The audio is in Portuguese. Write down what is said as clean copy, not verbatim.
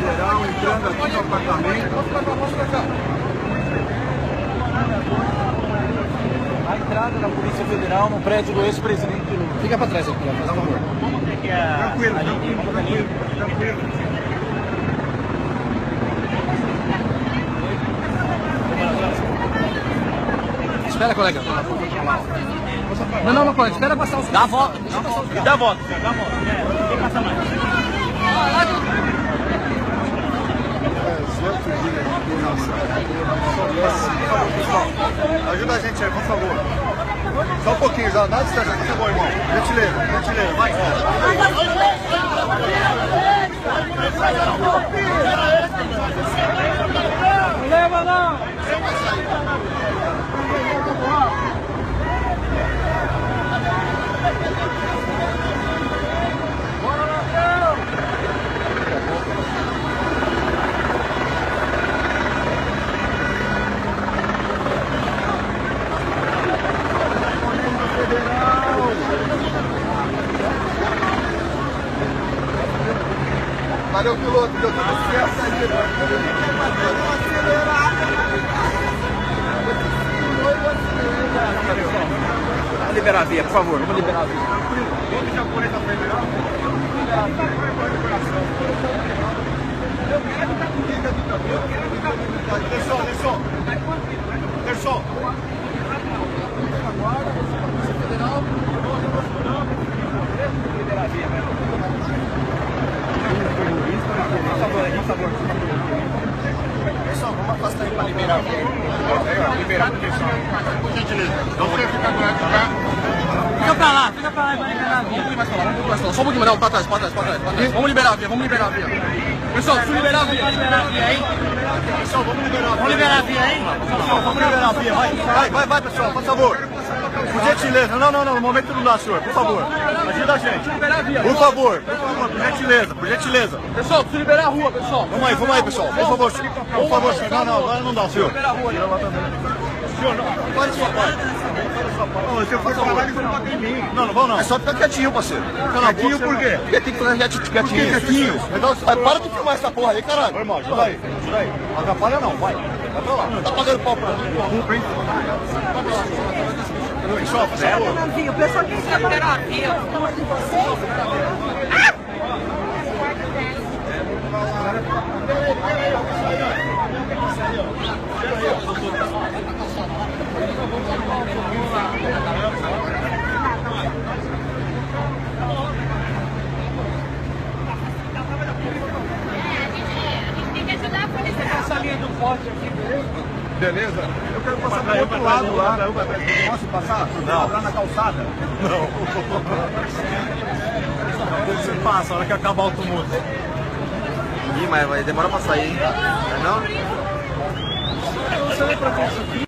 Federal entrando aqui no apartamento. A entrada da Polícia Federal no prédio do ex-presidente Lula. Fica pra trás aqui, por favor. Tranquilo, tranquilo. Espera, colega. Não, colega. Espera passar os... Dá a volta. Dá a volta. Quem passa mais? Ajuda a gente aí, por favor. Só um pouquinho, já dá distância, por favor, irmão. Gentileza, vai. Não leva, não! Valeu, piloto, deu tudo certo aí. Vamos liberar a via, por favor, vamos liberar a via. Outro japonês da Federal? Desçou. Liberar a via, por favor. Pessoal, vamos afastar aí para liberar a via. Liberar, pessoal. Por gentileza. Não você fica com ela. Fica pra lá, vai liberar a via. Só um pouquinho, não, pra trás. Vamos liberar a via. Pessoal, deixa eu liberar a via. Hein? Pessoal, vamos liberar a via. Vamos liberar a via, hein? Pessoal, vamos liberar a via. Vai, pessoal, por favor. Por gentileza. Não, no momento não dá, senhor. Por favor. Ajuda a gente. Por favor, por gentileza. Pessoal, preciso liberar a rua, pessoal. Vamos aí, pessoal. Por favor, senhor. Não, agora não dá, senhor. Senhor, não. Pare sua parte. Não, se eu for falar, eles vão bater em mim. Não vão não. É só ficar quietinho, parceiro. Quietinho por quê? Porque tem que ficar quietinho. Por que quietinho? Para de filmar essa porra aí, caralho. Irmão, ajuda aí. Atrapalha não, vai. Vai pra lá. Tá pagando pau pra mim. Pessoal, por favor. O pessoal quer liberar a via. Beleza? Eu quero passar pro outro lado lá. Posso passar? Não. Lá na calçada? Não. Você passa, a hora que acabar o tumulto. Ih, mas demora pra sair, hein? Não? Você vai pra isso aqui?